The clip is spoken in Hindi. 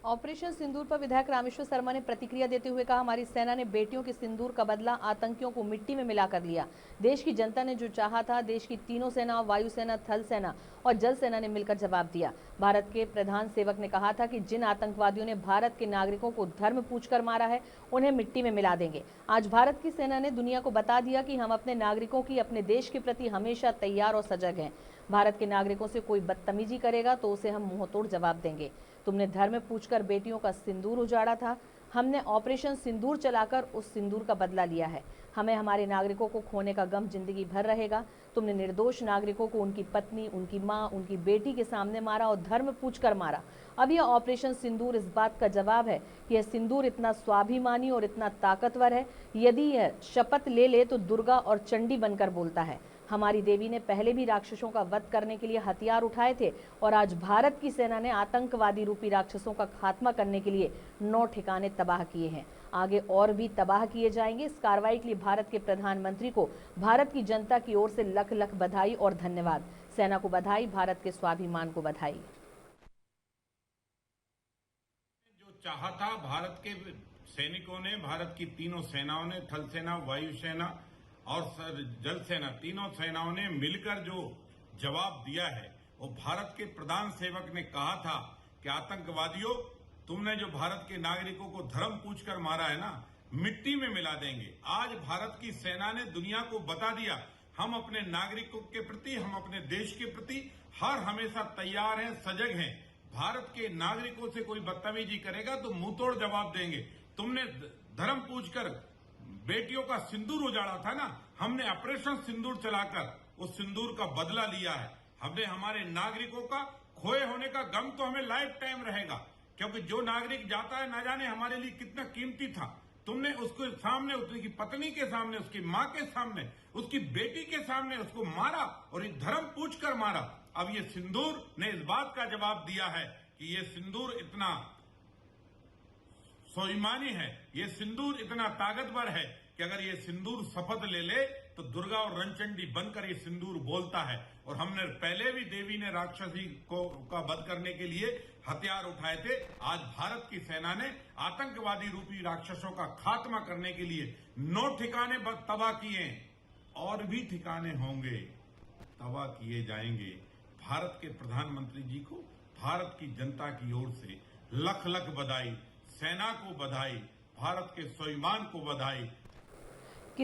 ऑपरेशन सिंदूर पर विधायक रामेश्वर शर्मा ने प्रतिक्रिया देते हुए कहा, हमारी सेना ने बेटियों के सिंदूर का बदला आतंकियों को मिट्टी में मिलाकर लिया। देश की जनता ने जो चाहा था, देश की तीनों सेना, वायुसेना, थल सेना और जल सेना ने मिलकर जवाब दिया। भारत के प्रधान सेवक ने कहा था कि जिन आतंकवादियों ने भारत के नागरिकों को धर्म पूछकर मारा है, उन्हें मिट्टी में मिला देंगे। आज भारत की सेना ने दुनिया को बता दिया कि हम अपने नागरिकों की, अपने देश के प्रति हमेशा तैयार और सजग हैं। भारत के नागरिकों से कोई बदतमीजी करेगा तो उसे हम मुंहतोड़ जवाब देंगे। तुमने धर्म पूछकर बेटियों का सिंदूर उजाड़ा था, हमने ऑपरेशन सिंदूर चलाकर उस सिंदूर का बदला लिया है। हमें हमारे नागरिकों को खोने का गम जिंदगी भर रहेगा। तुमने निर्दोष नागरिकों को उनकी पत्नी, उनकी माँ, उनकी बेटी के सामने मारा और धर्म पूछकर मारा। अब यह ऑपरेशन सिंदूर इस बात का जवाब है कि यह सिंदूर इतना स्वाभिमानी और इतना ताकतवर है, यदि यह शपथ ले ले तो दुर्गा और चंडी बनकर बोलता है। हमारी देवी ने पहले भी राक्षसों का वध करने के लिए हथियार उठाए थे और आज भारत की सेना ने आतंकवादी रूपी राक्षसों का खात्मा करने के लिए 9 ठिकाने तबाह किए हैं। आगे और भी तबाह किए जाएंगे। इस कार्रवाई के लिए भारत के प्रधानमंत्री को भारत की जनता की ओर से लख लख बधाई और धन्यवाद। सेना को बधाई, भारत के स्वाभिमान को बधाई। जो चाहा था भारत के सैनिकों ने, भारत की तीनों सेनाओं ने, थल सेना, वायुसेना और जल सेना, तीनों सेनाओं ने मिलकर जो जवाब दिया है, वो भारत के प्रधान सेवक ने कहा था कि आतंकवादियों, तुमने जो भारत के नागरिकों को धर्म पूछकर मारा है ना, मिट्टी में मिला देंगे। आज भारत की सेना ने दुनिया को बता दिया, हम अपने नागरिकों के प्रति, हम अपने देश के प्रति हर हमेशा तैयार हैं, सजग हैं। भारत के नागरिकों से कोई बदतमीजी करेगा तो मुंहतोड़ जवाब देंगे। तुमने धर्म पूछकर बेटियों का सिंदूर उजाड़ा था ना, हमने ऑपरेशन सिंदूर चलाकर उस सिंदूर का बदला लिया है। हमने हमारे नागरिकों का खोए होने का गम तो हमें लाइफ टाइम रहेगा, क्योंकि जो नागरिक जाता है ना जाने हमारे लिए कितना कीमती था। तुमने उसके सामने, उसकी पत्नी के सामने, उसकी मां के सामने, उसकी बेटी के सामने उसको मारा और ये धर्म पूछकर मारा। अब ये सिंदूर ने इस बात का जवाब दिया है कि ये सिंदूर इतना स्वाभिमानी है, ये सिंदूर इतना ताकतवर है कि अगर ये सिंदूर शपथ ले ले तो दुर्गा और रणचंडी बनकर ये सिंदूर बोलता है। और हमने पहले भी देवी ने राक्षसी का वध करने के लिए हथियार उठाए थे। आज भारत की सेना ने आतंकवादी रूपी राक्षसों का खात्मा करने के लिए 9 ठिकाने तबाह किए, और भी ठिकाने होंगे, तबाह किए जाएंगे। भारत के प्रधानमंत्री जी को भारत की जनता की ओर से लख लख बधाई, सेना को बधाई, भारत के स्वाभिमान को बधाई।